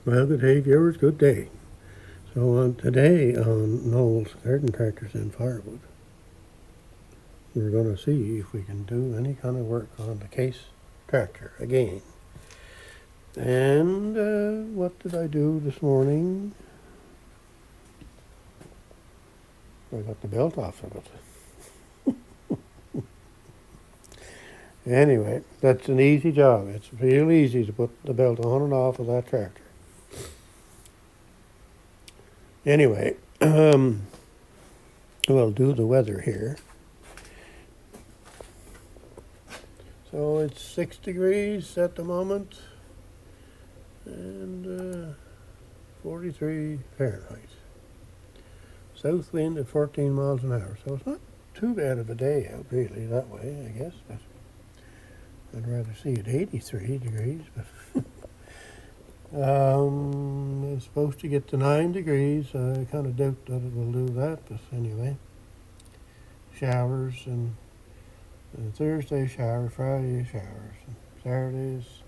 Well, good day, viewers. Good day. So today on Noel's Garden Tractors and Firewood, we're going to see if we can do any kind of work on the case tractor again. And what did I do this morning? I got the belt off of it. Anyway, that's an easy job. It's real easy to put the belt on and off of that tractor. Anyway, we'll do the weather here. So it's 6 degrees at the moment and 43 Fahrenheit. South wind at 14 miles an hour. So it's not too bad of a day out really that way, I guess. But I'd rather see it 83 degrees. But it's supposed to get to 9 degrees. I kind of doubt that it will do that. But anyway, showers and Thursday shower, Friday showers, and Saturday's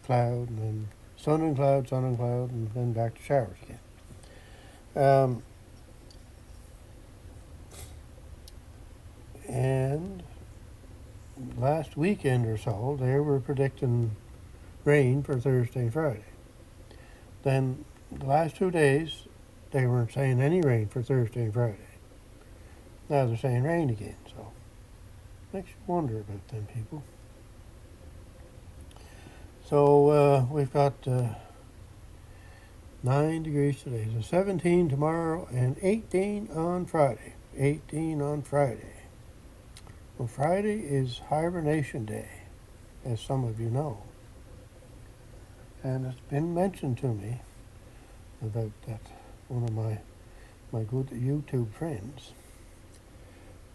cloud, and then sun and cloud, and then back to showers again. And last weekend or so, they were predicting rain for Thursday and Friday. Then the last 2 days, they weren't saying any rain for Thursday and Friday. Now they're saying rain again, so makes you wonder about them people. So we've got 9 degrees today, so 17 tomorrow and 18 on Friday. 18 on Friday. Well, Friday is hibernation day, as some of you know. And it's been mentioned to me about that one of my good YouTube friends,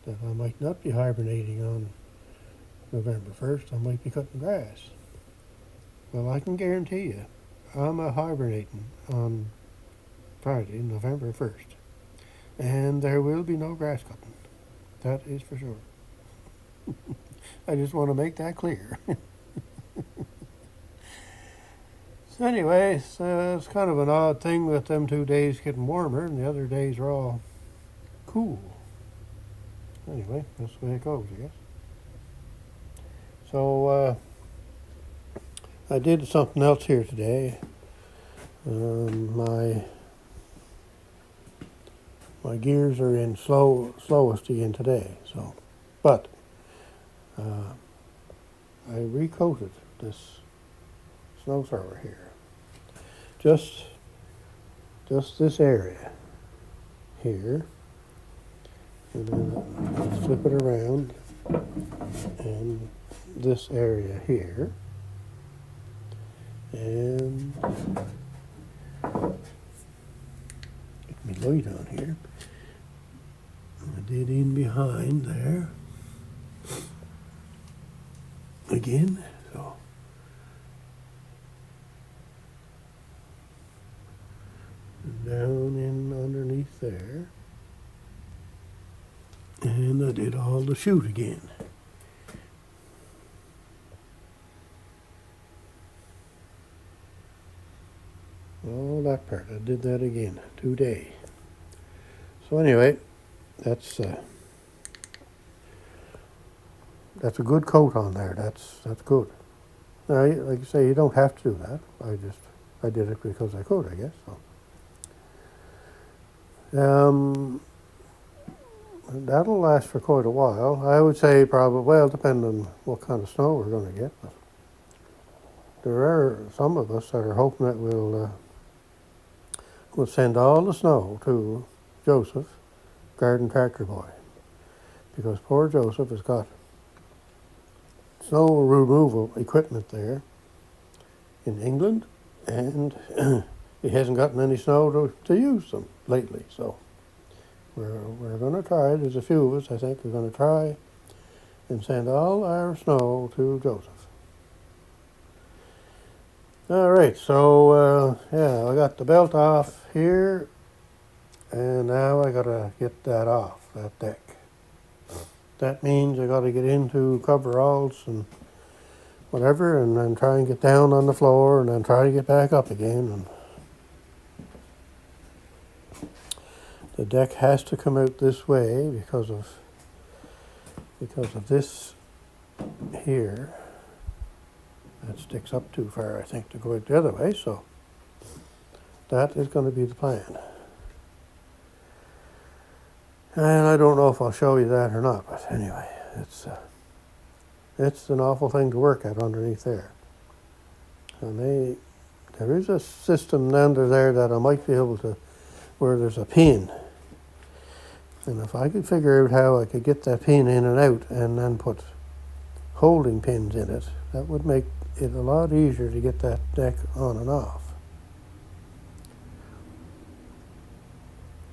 that I might not be hibernating on November 1st. I might be cutting grass. Well, I can guarantee you, I'm hibernating on Friday, November 1st. And there will be no grass cutting. That is for sure. I just want to make that clear. So anyway, it's kind of an odd thing with them 2 days getting warmer and the other days are all cool. Anyway, that's the way it goes, I guess. So I did something else here today. My gears are in slowest again today. So, but I recoated this snow thrower here. Just this area here. And then I'll flip it around, and this area here, and get my light on here. I did in behind there again, so down in underneath there. And I did all the chute again. All that part, I did that again today. So anyway, that's a good coat on there. That's good. Now, like I say, you don't have to do that. I did it because I could, I guess. So. That'll last for quite a while. I would say probably, well, depending on what kind of snow we're going to get. But there are some of us that are hoping that we'll send all the snow to Joseph, Garden Tractor Boy, because poor Joseph has got snow removal equipment there in England, and he hasn't gotten any snow to use them lately, so we're going to try. There's a few of us, I think, we're going to try and send all our snow to Joseph. All right, so yeah, I got the belt off here, and now I got to get that off, that deck. That means I got to get into coveralls and whatever, and then try and get down on the floor, and then try to get back up again. And The deck has to come out this way because of this here. That sticks up too far, I think, to go out the other way, so that is going to be the plan. And I don't know if I'll show you that or not, but anyway, it's an awful thing to work at underneath there. And there is a system under there that I might be able to, where there's a pin. And if I could figure out how I could get that pin in and out and then put holding pins in it, that would make it a lot easier to get that deck on and off.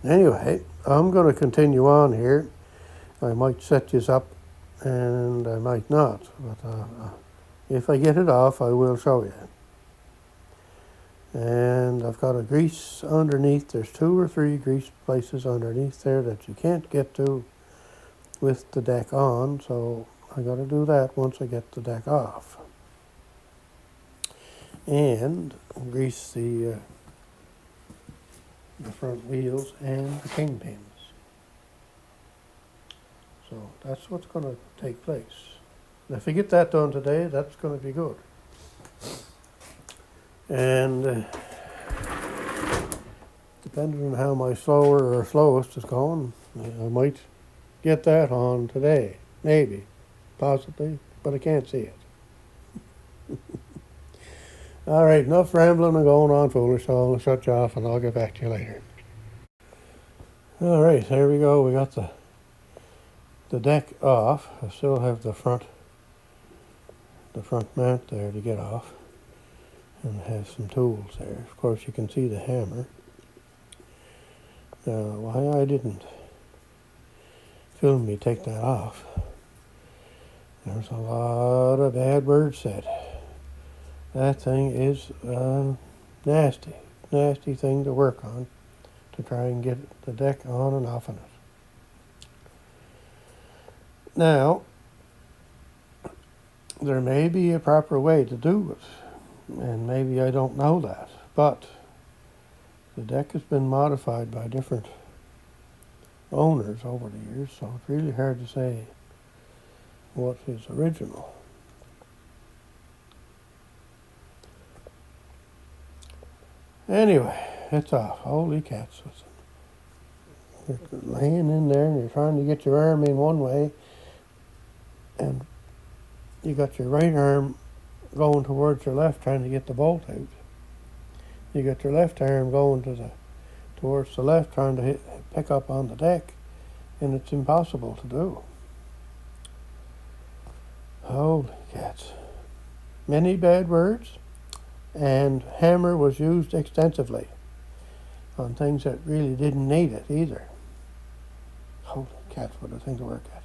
Anyway, I'm going to continue on here. I might set this up and I might not, but if I get it off, I will show you. And I've got a grease underneath. There's 2 or 3 grease places underneath there that you can't get to with the deck on, so I got to do that once I get the deck off. And grease the front wheels and the kingpins. So that's what's going to take place. And if I get that done today, that's going to be good. And depending on how my slower or slowest is going, I might get that on today. Maybe, possibly, but I can't see it. All right, enough rambling and going on foolish, so I'll shut you off and I'll get back to you later. All right, there we go. We got the deck off. I still have the front mount there to get off. And have some tools there. Of course, you can see the hammer. Why I didn't film me take that off. There's a lot of bad words said. That thing is nasty thing to work on to try and get the deck on and off of it. Now, there may be a proper way to do it. And maybe I don't know that, but the deck has been modified by different owners over the years, so it's really hard to say what is original. Anyway, it's off. Holy cats. You're laying in there and you're trying to get your arm in one way, and you got your right arm going towards your left, trying to get the bolt out. You got your left arm going towards the left, trying to pick up on the deck, and it's impossible to do. Holy cats. Many bad words, and hammer was used extensively on things that really didn't need it either. Holy cats, what a thing to work at.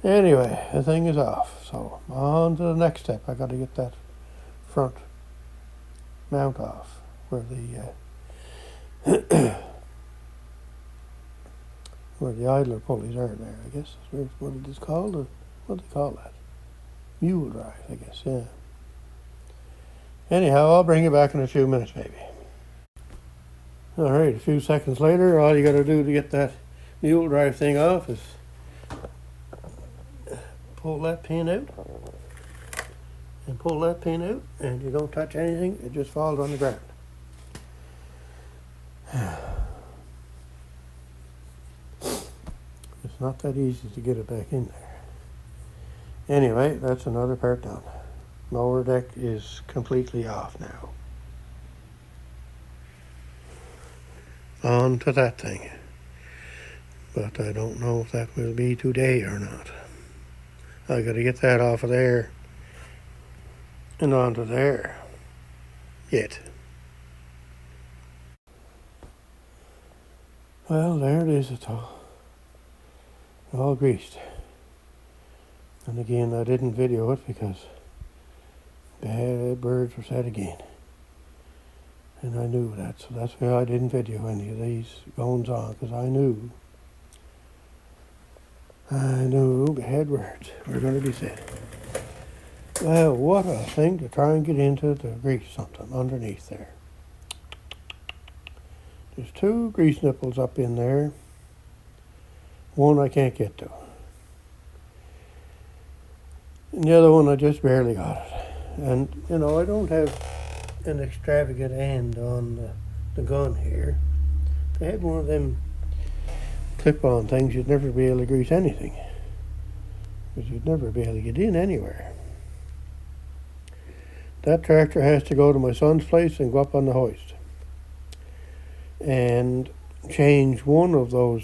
Anyway, the thing is off, so on to the next step. I got to get that front mount off, where the where the idler pulleys are there, I guess. That's what it is called. What do they call that? Mule drive, I guess, yeah. Anyhow, I'll bring you back in a few minutes, maybe. All right, a few seconds later, all you got to do to get that mule drive thing off is pull that pin out and pull that pin out, and you don't touch anything, it just falls on the ground. It's not that easy to get it back in there. Anyway, that's another part done. Lower deck is completely off now. On to that thing. But I don't know if that will be today or not. I got to get that off of there and onto there yet. Well, there it is. It's all greased. And again, I didn't video it because bad words were said again. And I knew that, so that's why I didn't video any of these goings on, because I knew bad words were going to be said. Well, what a thing to try and get into to grease something underneath there. There's 2 grease nipples up in there. One I can't get to. And the other one I just barely got it. And, you know, I don't have an extravagant end on the gun here. If I had one of them clip-on things, you'd never be able to grease anything. Because you'd never be able to get in anywhere. That tractor has to go to my son's place and go up on the hoist. And change one of those,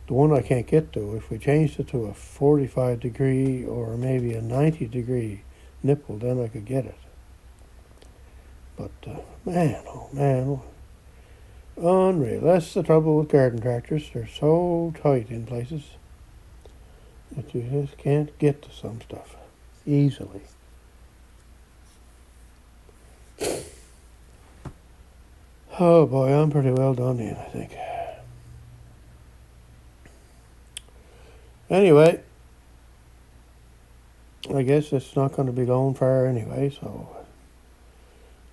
the one I can't get to. If we changed it to a 45 degree or maybe a 90 degree nipple, then I could get it. But man, oh man, unreal. That's the trouble with garden tractors. They're so tight in places that you just can't get to some stuff easily. Oh boy, I'm pretty well done in, I think. Anyway, I guess it's not going to be going far anyway, so.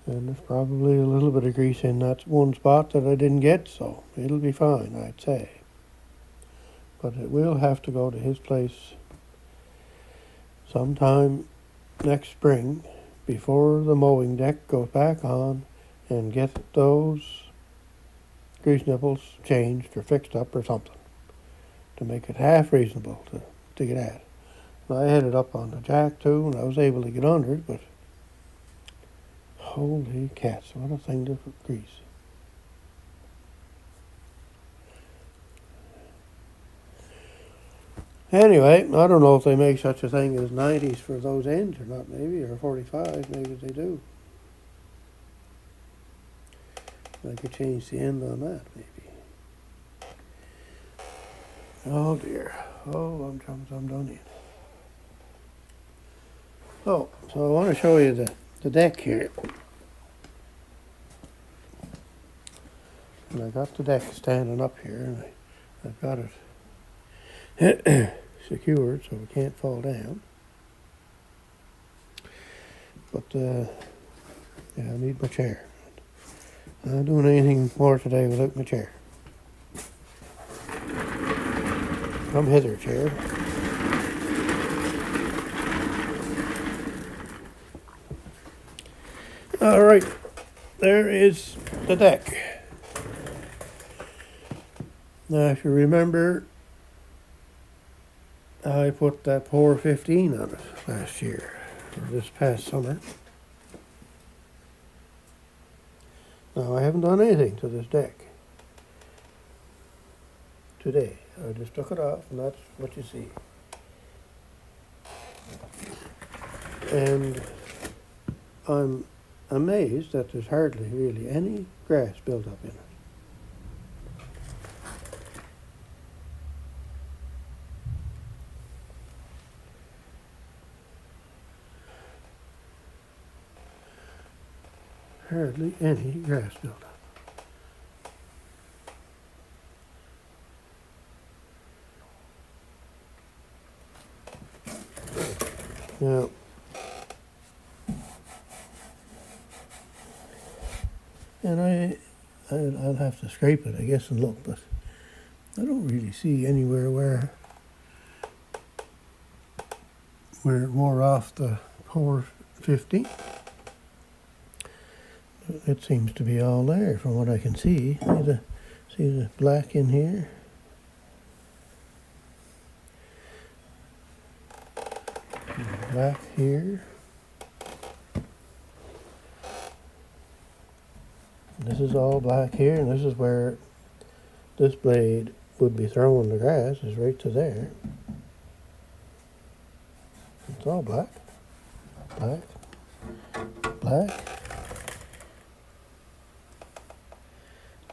And there's probably a little bit of grease in that one spot that I didn't get, so it'll be fine, I'd say. But it will have to go to his place sometime next spring before the mowing deck goes back on and get those grease nipples changed or fixed up or something to make it half reasonable to get at. And I had it up on the jack too, and I was able to get under it, but holy cats, what a thing to grease. Anyway, I don't know if they make such a thing as 90s for those ends or not, maybe, or 45, maybe they do. I could change the end on that, maybe. Oh dear. Oh, I'm done in. Oh, so I want to show you the deck here. And I got the deck standing up here, and I've got it secured so it can't fall down. But, yeah, I need my chair. I'm not doing anything more today without my chair. Come hither, chair. All right, there is the deck. Now, if you remember, I put that pour 15 on it last year, or this past summer. Now, I haven't done anything to this deck today. I just took it off, and that's what you see. And I'm amazed that there's hardly really any grass built up in it. Hardly any grass built up. Now, and I'll have to scrape it, I guess, and look, but I don't really see anywhere where it wore off the pour 15. It seems to be all there from what I can see. See the black in here? Black here. This is all black here, and this is where this blade would be throwing the grass, is right to there. It's all black. Black. Black.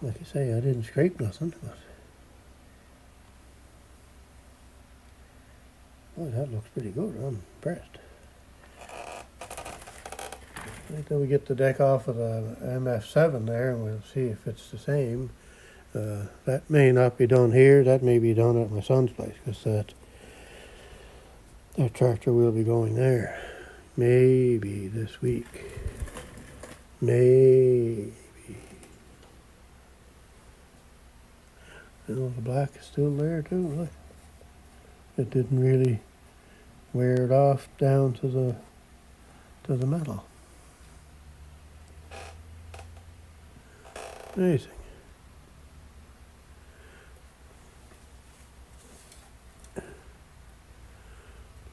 Like I say, I didn't scrape nothing, but oh, that looks pretty good. I'm impressed. Wait till we get the deck off of the MF7 there, and we'll see if it's the same. That may not be done here. That may be done at my son's place, because that tractor will be going there. Maybe this week. Maybe. Still, the black is still there too, look. It didn't really wear it off down to the metal. Amazing.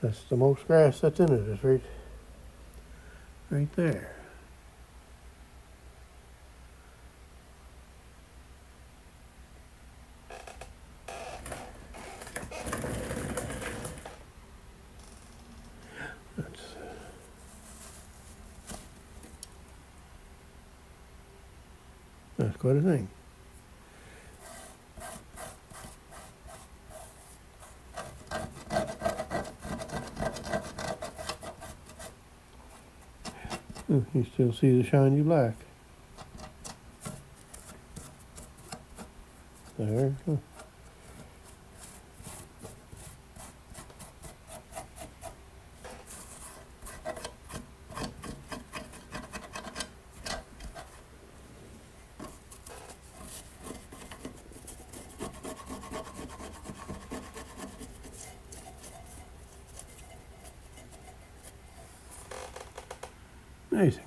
That's the most grass that's in it, is right there. That's quite a thing. You still see the shiny black. There. Amazing.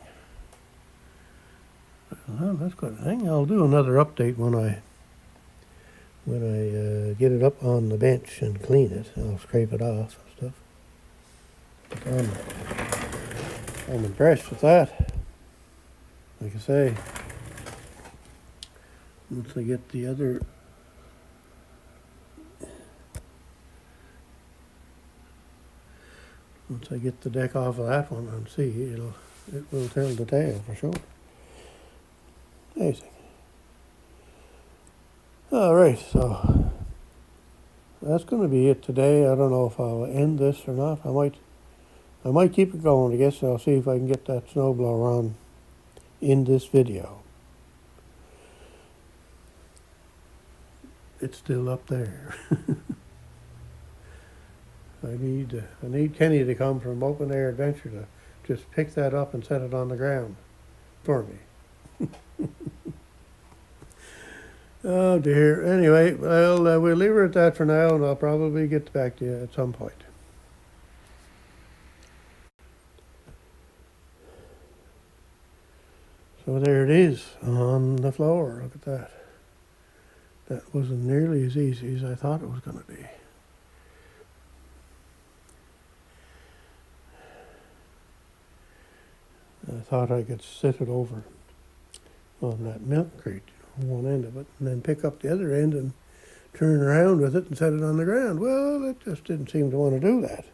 Well, that's quite a thing. I'll do another update when I get it up on the bench and clean it. I'll scrape it off and stuff. But I'm impressed with that. Like I say, once I get the other once I get the deck off of that one and see, it will tell the tale for sure. Amazing. All right, so that's going to be it today. I don't know if I'll end this or not. I might keep it going. I guess I'll see if I can get that snowblower on in this video. It's still up there. I need Kenny to come from Open Air Adventure to just pick that up and set it on the ground for me. Oh dear. Anyway, well, we'll leave her at that for now, and I'll probably get back to you at some point. So there it is on the floor. Look at that. That wasn't nearly as easy as I thought it was going to be. I thought I could sit it over on that milk crate, one end of it, and then pick up the other end and turn around with it and set it on the ground. Well, it just didn't seem to want to do that.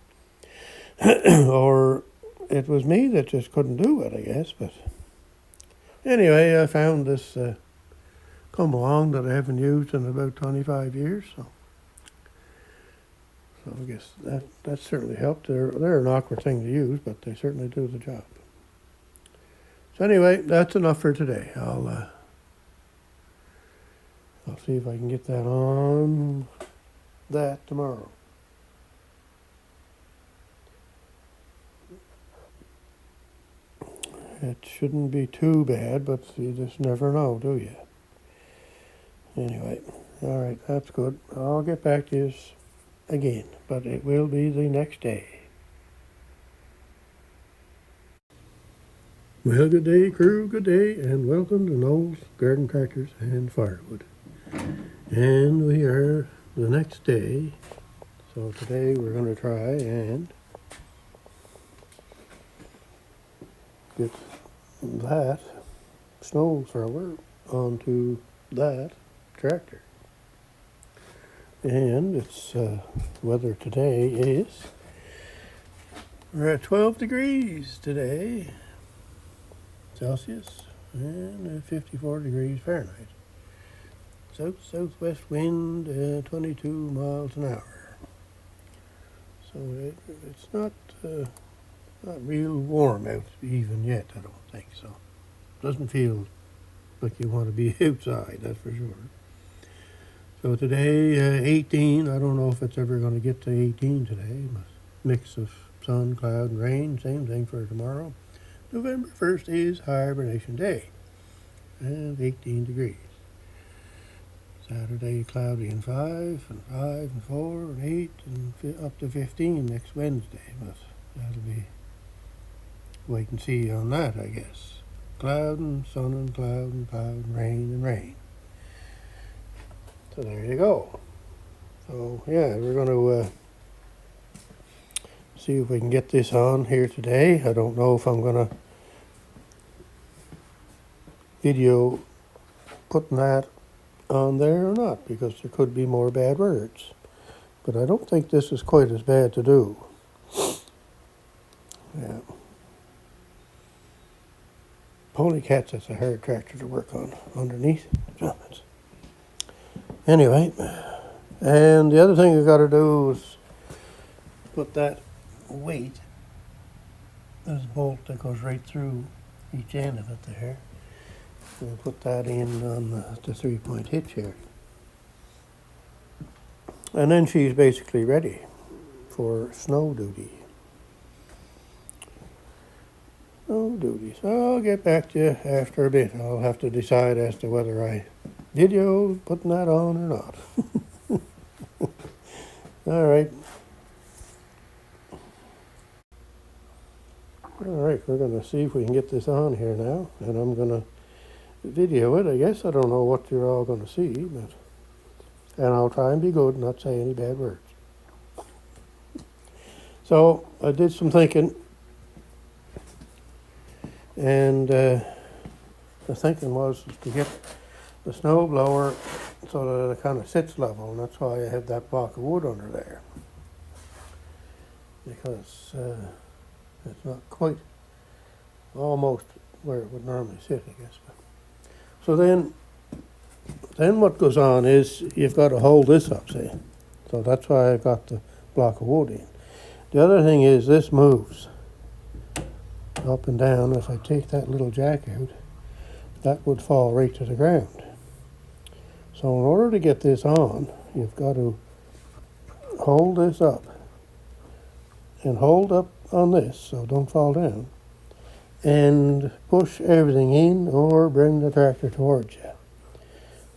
Or it was me that just couldn't do it, I guess. But anyway, I found this come along that I haven't used in about 25 years. So I guess that certainly helped. They're an awkward thing to use, but they certainly do the job. So anyway, that's enough for today. I'll see if I can get that on that tomorrow. It shouldn't be too bad, but you just never know, do you? Anyway, all right, that's good. I'll get back to you again, but it will be the next day. Well, good day, crew, good day, and welcome to Noel's Garden Tractors and Firewood. And we are the next day, so today we're going to try and get that snow thrower onto that tractor. And it's weather today is, we're at 12 degrees today. Celsius and 54 degrees Fahrenheit. Southwest wind 22 miles an hour. So it's not real warm out even yet, I don't think so. Doesn't feel like you want to be outside, that's for sure. So today 18, I don't know if it's ever going to get to 18 today. Mix of sun, cloud, and rain, same thing for tomorrow. November 1st is Hibernation Day, and 18 degrees. Saturday cloudy and 5 and 4 and 8 and up to 15 next Wednesday. But that'll be wait and see on that, I guess. Cloud and sun and cloud and cloud and rain. So there you go. So yeah, we're going to see if we can get this on here today. I don't know if I'm going to video putting that on there or not, because there could be more bad words. But I don't think this is quite as bad to do. Yeah. Holy cats, that's a hard tractor to work on underneath. Anyway, and the other thing you got to do is put that weight, this bolt that goes right through each end of it there. We'll put that in on the 3-point hitch here. And then she's basically ready for snow duty. Snow duty. So I'll get back to you after a bit. I'll have to decide as to whether I video putting that on or not. All right. All right, we're going to see if we can get this on here now, and I'm going to video it. I guess I don't know what you're all going to see, but and I'll try and be good and not say any bad words. So I did some thinking, and the thinking was to get the snow blower so that it kind of sits level, and that's why I had that block of wood under there, because it's not quite almost where it would normally sit, I guess. So then what goes on is you've got to hold this up, see? So that's why I got the block of wood in. The other thing is this moves up and down. If I take that little jack out, that would fall right to the ground. So in order to get this on, you've got to hold this up and hold up on this so don't fall down, and push everything in or bring the tractor towards you.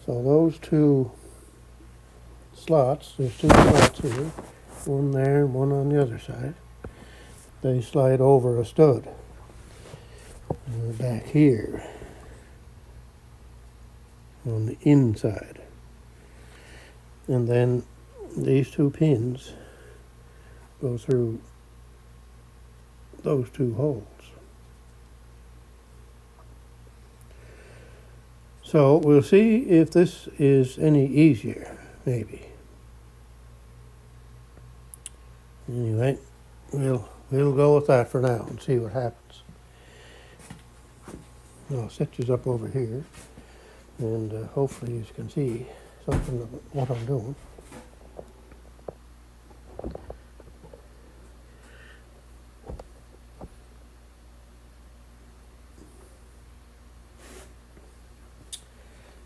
So those two slots, there's two slots here, one there and one on the other side. They slide over a stud. Back here on the inside. And then these two pins go through those two holes. So we'll see if this is any easier, maybe. Anyway, we'll go with that for now and see what happens. I'll set this up over here, and hopefully you can see something of what I'm doing.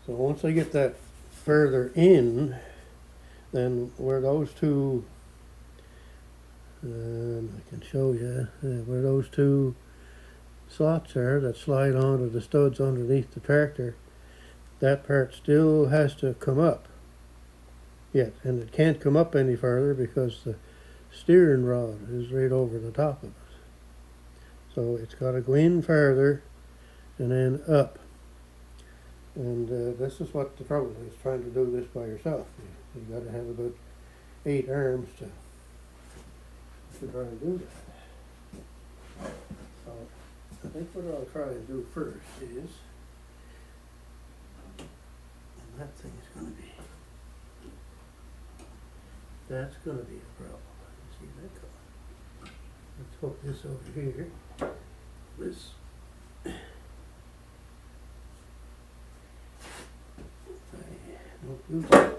So once I get that further in, then where those two, I can show you, where those two slots are that slide onto the studs underneath the tractor, that part still has to come up yet, and it can't come up any further because the steering rod is right over the top of it. So it's got to go in further and then up. And this is what the trouble is, trying to do this by yourself. You've got to have about 8 arms to try and do that. So I think what I'll try and do first is, and that thing is going to be, that's going to be a problem. See that coming. Let's hook this over here. This. Don't do that.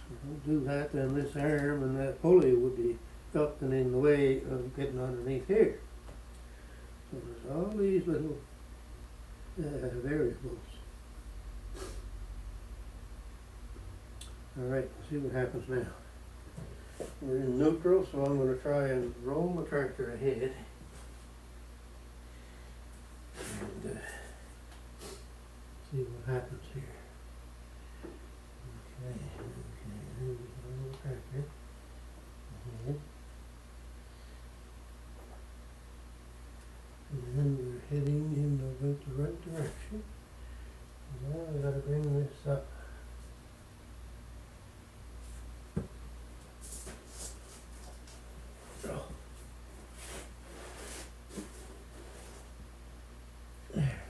Don't do that, then this arm and that pulley would be up and in the way of getting underneath here. So there's all these little variables. Alright, let's see what happens now. We're in neutral, so I'm going to try and roll the tractor ahead. And see what happens here. Okay, there's a little tractor ahead. And then we're heading in about the right direction. Now we gotta bring this up. Oh. There.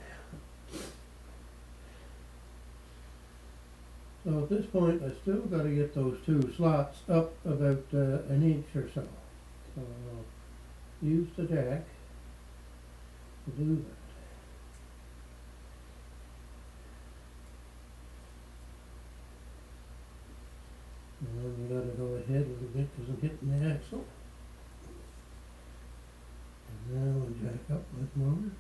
So at this point, I still gotta get those two slots up about an inch or so. So I'll use the jack to do that. And then we gotta go ahead a little bit because I'm hitting the axle. And now we'll jack up with more.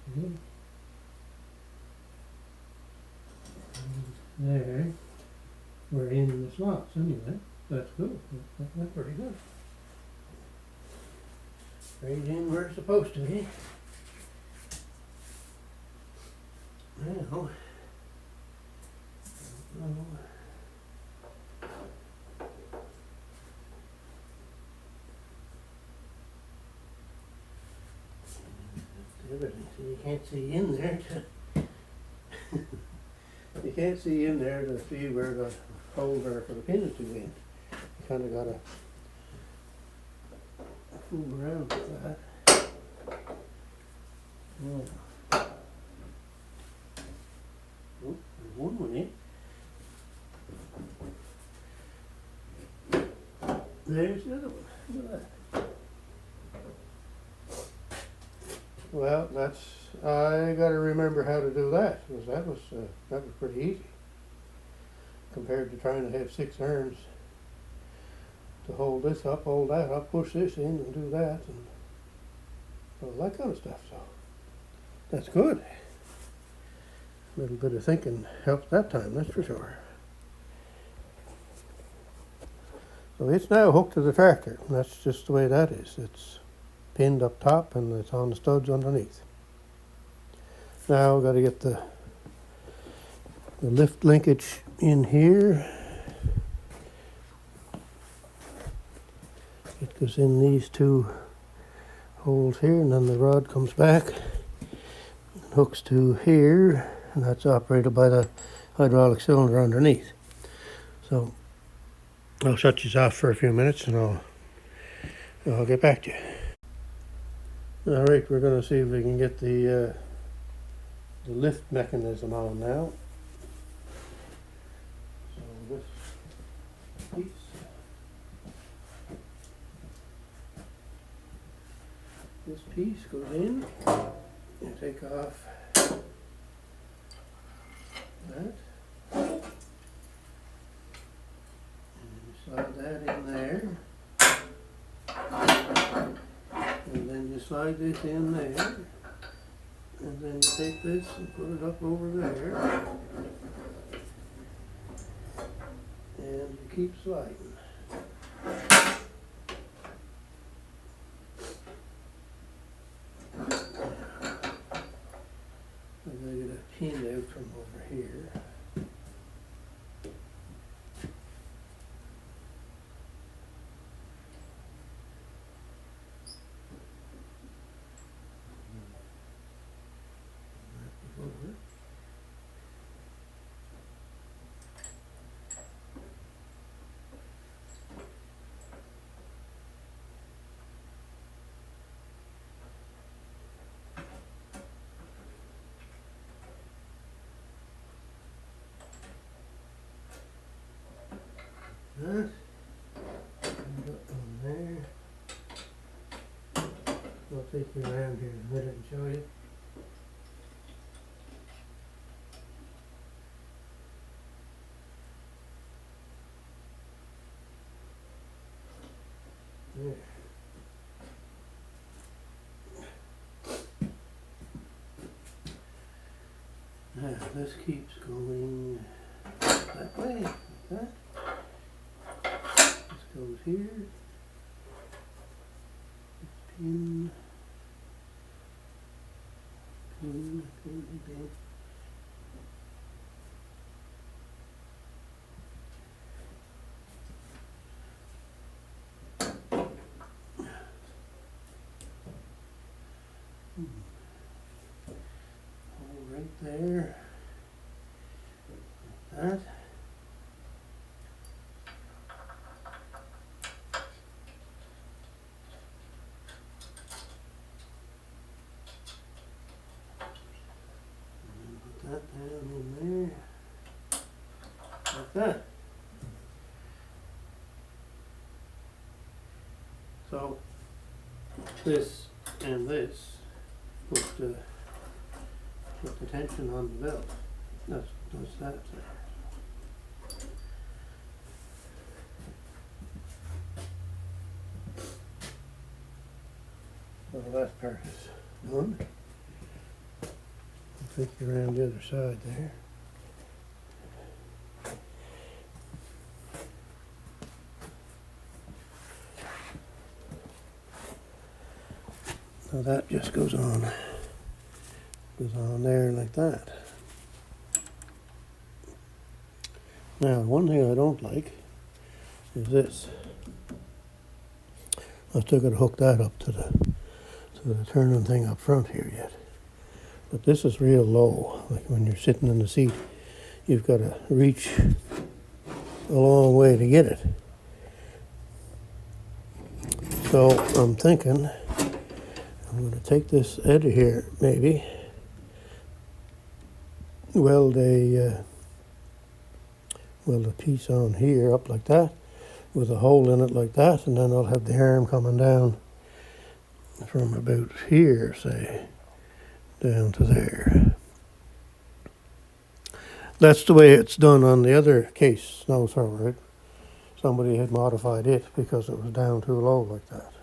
Okay. There. We're in the slots anyway. That's good. That went pretty good. Right in where it's supposed to be. Now, everything. So you can't see in there to you can't see in there to see where the holes are for the pins to in. You kind of gotta fool around with that. Yeah. Oh, there's one went in. There's the other one. Look at that. Well, I got to remember how to do that, because that was pretty easy compared to trying to have 6 arms to hold this up, hold that up, push this in, and do that, and all that kind of stuff. So that's good. A little bit of thinking helped that time, that's for sure. So it's now hooked to the tractor. That's just the way that is. It's pinned up top and it's on the studs underneath. Now we've got to get the lift linkage in here. It goes in these 2 holes here, and then the rod comes back and hooks to here, and that's operated by the hydraulic cylinder underneath. So I'll shut these off for a few minutes and I'll get back to you. All right, we're going to see if we can get the lift mechanism on now. So this piece goes in. You take off that. Slide that in there, and then you slide this in there, and then you take this and put it up over there, and you keep sliding. I'm going to get a pin out from over here. That, and up on there. I'll take you around here in a minute and show you. There. Now, This keeps going that way, like that. This goes here. Pin, pin, pin, pin. Hole right there. Like that. That down in there, like that. So this and this put the tension on the belt. That's that there. So that part is done. Take you around the other side there. Now that just goes on there like that. Now one thing I don't like is this. I've still got to hook that up to the turning thing up front here yet. But this is real low, like when you're sitting in the seat, you've got to reach a long way to get it. So I'm thinking I'm going to take this edge here, maybe, weld a piece on here up like that, with a hole in it like that, and then I'll have the arm coming down from about here, say, down to there. That's the way it's done on the other case, snowthrower. Right? Somebody had modified it because it was down too low like that.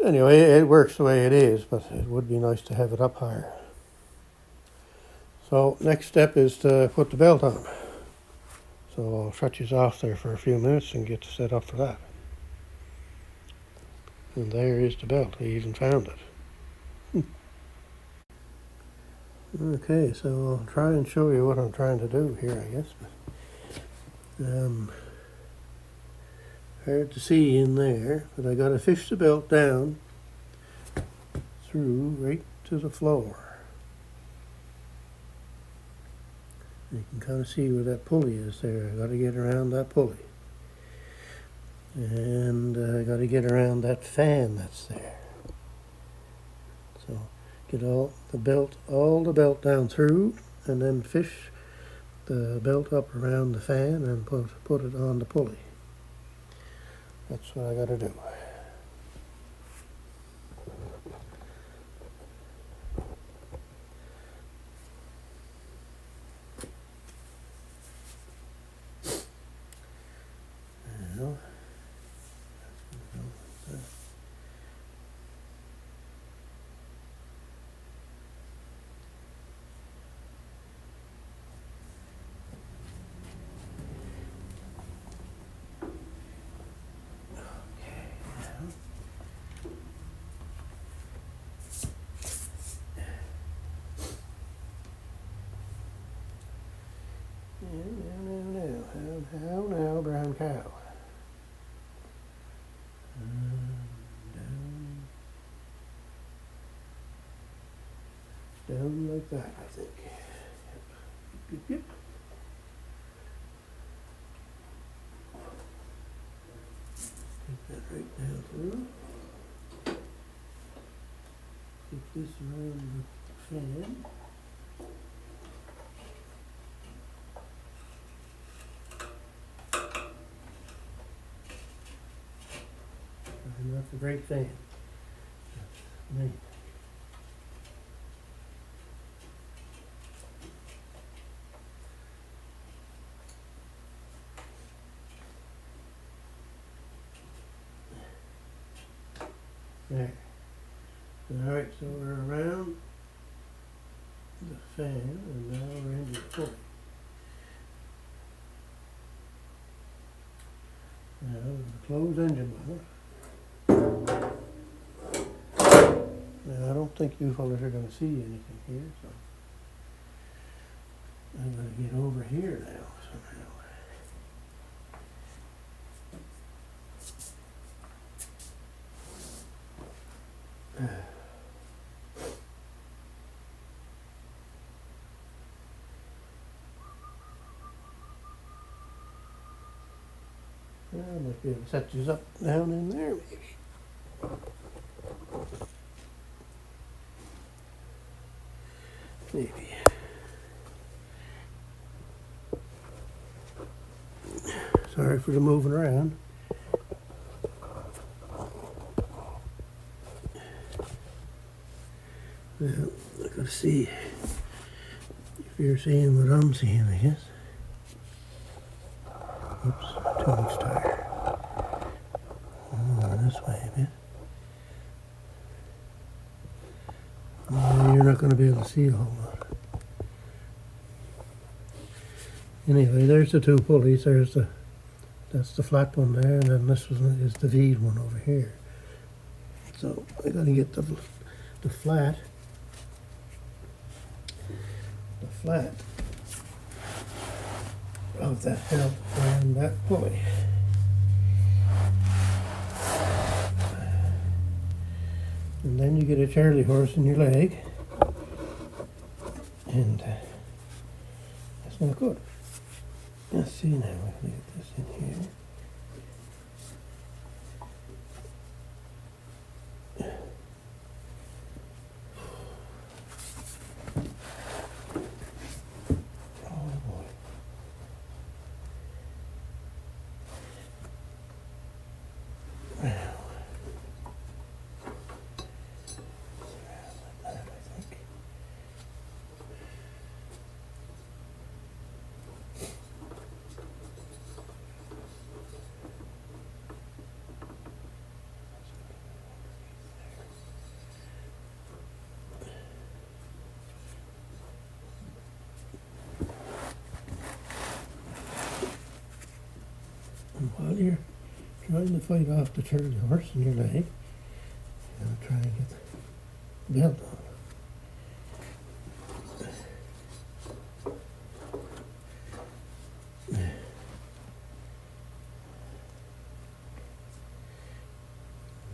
Anyway, it works the way it is, but it would be nice to have it up higher. So next step is to put the belt on. So I'll shut you off there for a few minutes and get set up for that. And there is the belt. I even found it. Okay, so I'll try and show you what I'm trying to do here, I guess. Hard to see in there, but I got to fish the belt down through right to the floor. You can kind of see where that pulley is there. I got to get around that pulley. And I got to get around that fan that's there. So get all the belt down through, and then fish the belt up around the fan and put it on the pulley. That's what I got to do. Now, now, brown cow. Down like that, I think. Yep. Yep. Take that right down through. Take this around the fan. And that's a great fan. That's neat. There. Alright, so we're around the fan, and now we're into the pulley. Now the closed engine mount. Now I don't think you fellas are going to see anything here, so I'm going to get over here now somehow. I might be able to set these up down in there, maybe. Sorry for the moving around. Well, I gotta see if you're seeing what I'm seeing, I guess. Oops, too much tire. This way a bit. You're not going to be able to see a whole lot. Anyway, there's the two pulleys. That's the flat one there, and then this one is the V one over here. So I got to get the flat of that help and that pulley. And then you get a Charlie horse in your leg, and that's not good. Let's see now if we get this in here. While you're trying to fight off the Charlie horse in your leg, you're going to try and get the belt on.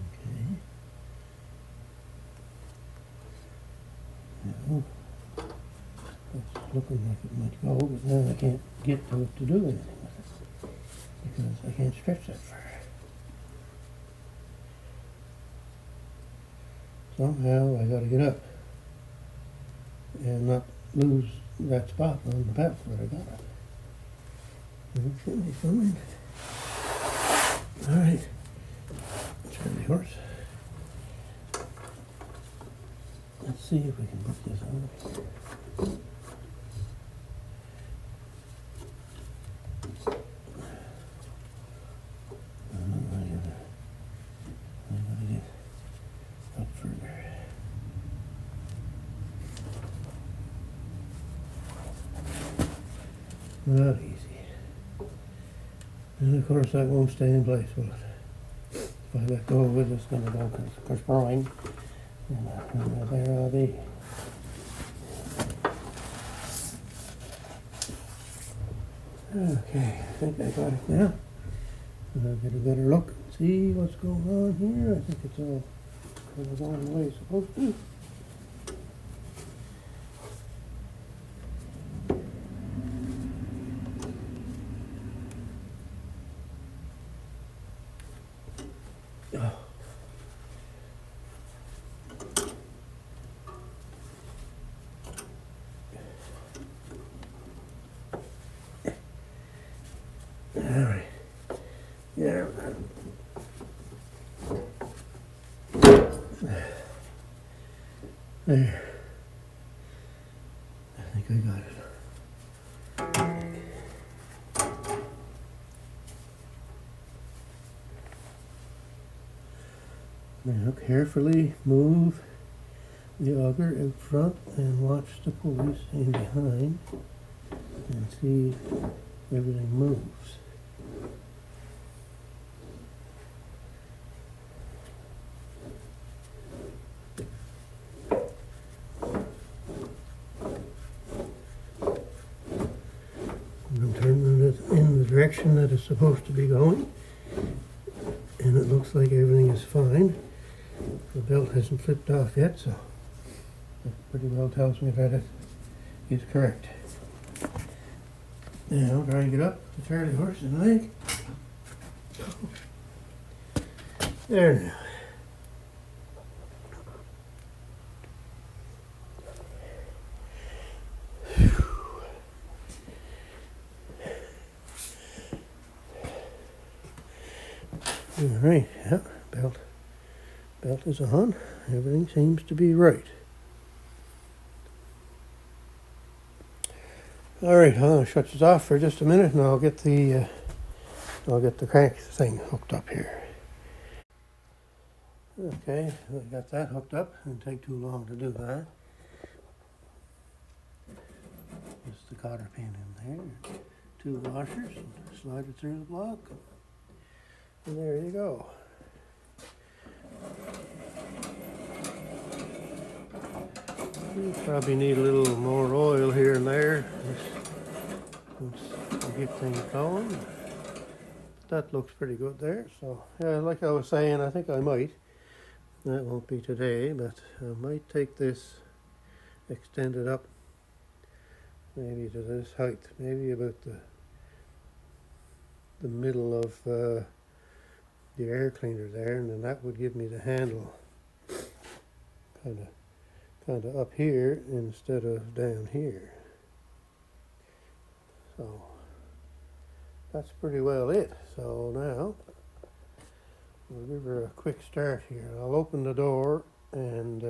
Okay. Now, it's looking like it might go, but now I can't get to it to do anything with it, because I can't stretch that far. Somehow I got to get up and not lose that spot on the belt where I got it. And it should be fine. All right, Charlie horse. Let's see if we can put this on here. Not easy. And of course that won't stay in place, will it? If I let go of it, it's going to go kersprawing. And there I'll be. Okay, I think I got it now. And I'll get a better look and see what's going on here. I think it's all kind of going the way it's supposed to. Alright. Yeah. There. I think I got it. Now carefully move the auger in front and watch the pulleys in behind and see if everything moves. I'm turning it in the direction that it's supposed to be going, and it looks like everything is fine. The belt hasn't flipped off yet, so that pretty well tells me that it is correct. Now, drag it up the Charlie horse and leg. There now. All right, yeah, belt is on. Everything seems to be right. All right, I'm gonna shut this off for just a minute, and I'll get the crank thing hooked up here. Okay, we got that hooked up. It didn't take too long to do that. Just the cotter pin in there, 2 washers, and slide it through the block. And there you go. You probably need a little more oil here and there once you get things going. That looks pretty good there. So yeah, like I was saying, I think I might. That won't be today, but I might take this, extend it up maybe to this height, maybe about the middle of the air cleaner there, and then that would give me the handle kind of up here instead of down here. So that's pretty well it. So now we'll give her a quick start here. I'll open the door, and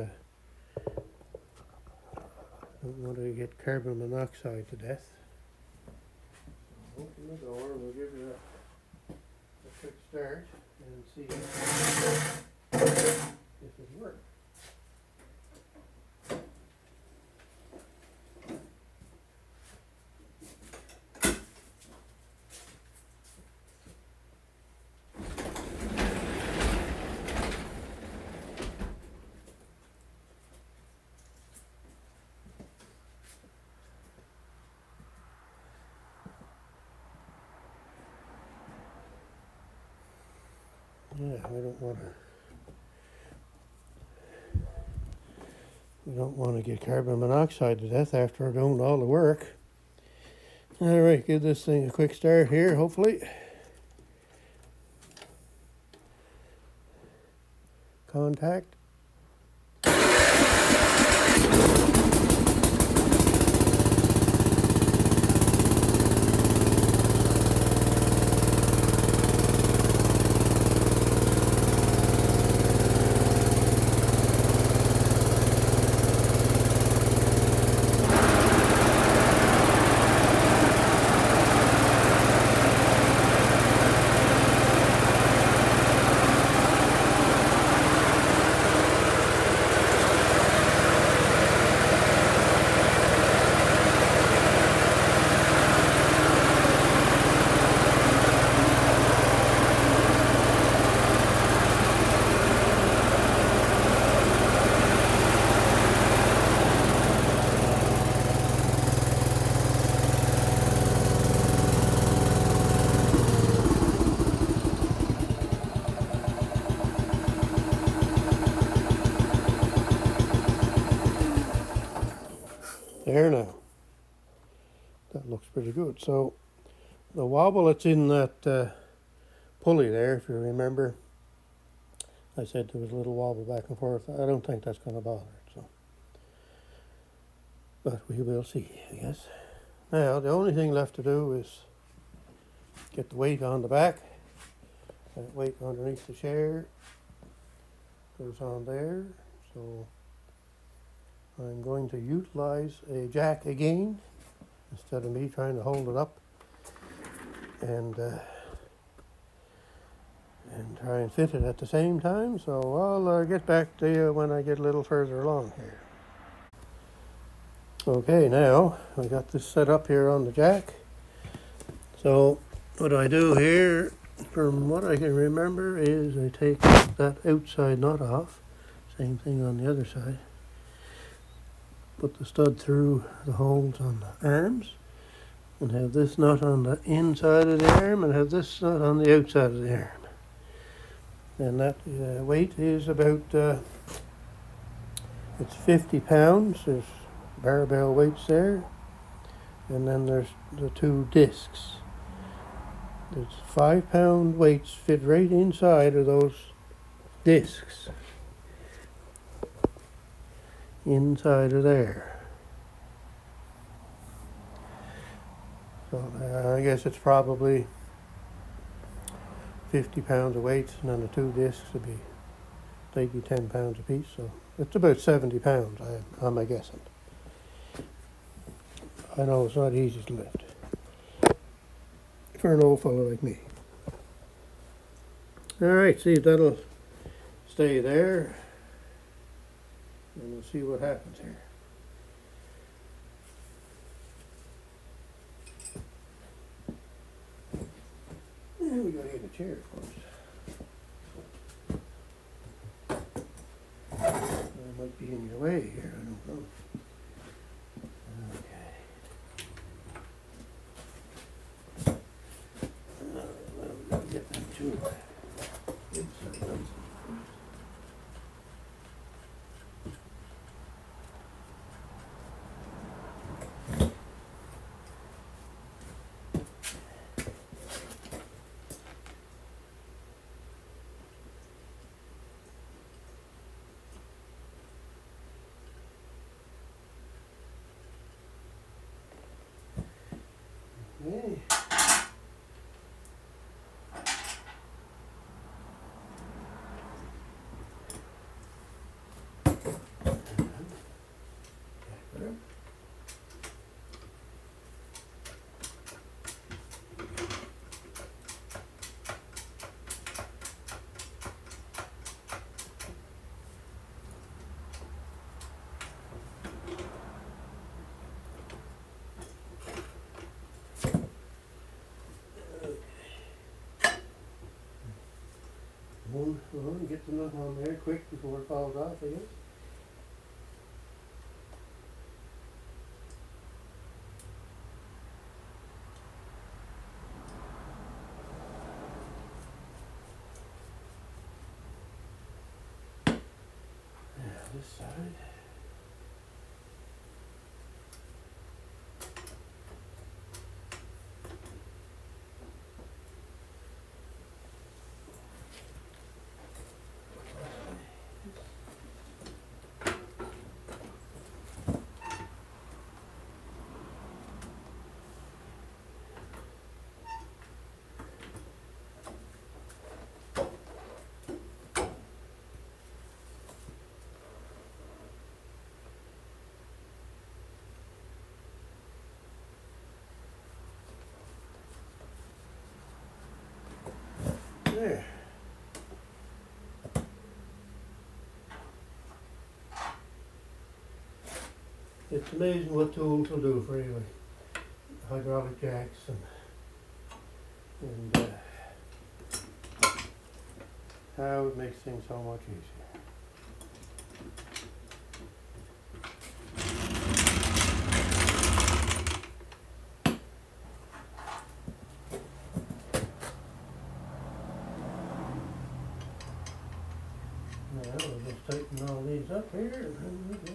don't want to get carbon monoxide to death. Open the door, we'll give her a quick start and see if it works. Yeah, we don't want to get carbon monoxide to death after doing all the work. All right, give this thing a quick start here, hopefully. Contact. There now. That looks pretty good. So the wobble that's in that pulley there, if you remember, I said there was a little wobble back and forth. I don't think that's going to bother it. So, but we will see, I guess. Now the only thing left to do is get the weight on the back. That weight underneath the chair goes on there. So I'm going to utilize a jack again instead of me trying to hold it up and and try and fit it at the same time. So I'll get back to you when I get a little further along here. Okay, now I got this set up here on the jack. So what I do here, from what I can remember, is I take that outside nut off. Same thing on the other side. Put the stud through the holes on the arms, and have this nut on the inside of the arm, and have this nut on the outside of the arm. And that weight is about, it's 50 pounds. There's barbell weights there, and then there's the two discs. There's 5-pound weights fit right inside of those discs, inside of there. So I guess it's probably 50 pounds of weight, and then the two discs would be maybe 10 pounds apiece. So it's about 70 pounds, I'm guessing. I know it's not easy to lift for an old fellow like me. Alright, see if that'll stay there, and we'll see what happens here. And we gotta get a chair, of course. I might be in your way here, I don't know. Get them too. Okay. Well, get the nut on there quick before it falls off, I guess. This side. There. It's amazing what tools will do for you, like hydraulic jacks and how it makes things so much easier. Now we'll just tighten all these up here, and then we go.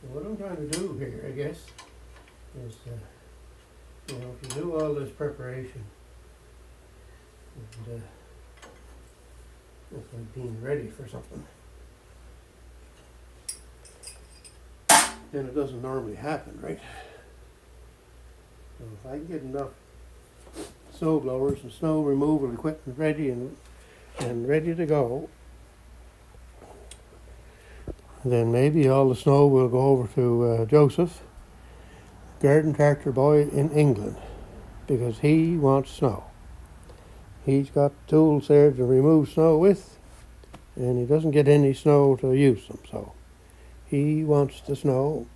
So what I'm trying to do here, I guess, is, you know, if you do all this preparation, and it's like being ready for something. And it doesn't normally happen, right? So if I can get enough snow blowers and snow removal equipment ready and ready to go, then maybe all the snow will go over to Joseph, garden tractor boy in England, because he wants snow. He's got tools there to remove snow with, and he doesn't get any snow to use them, so he wants the snow.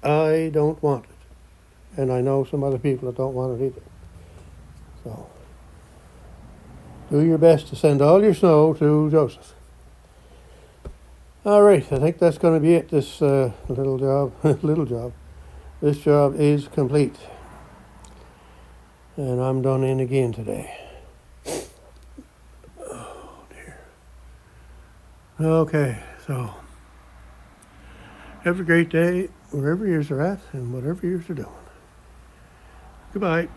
I don't want it, and I know some other people that don't want it either. So do your best to send all your snow to Joseph. All right, I think that's going to be it. This little job. This job is complete, and I'm done in again today. Oh dear. Okay, so have a great day wherever you're at and whatever you're doing. Goodbye.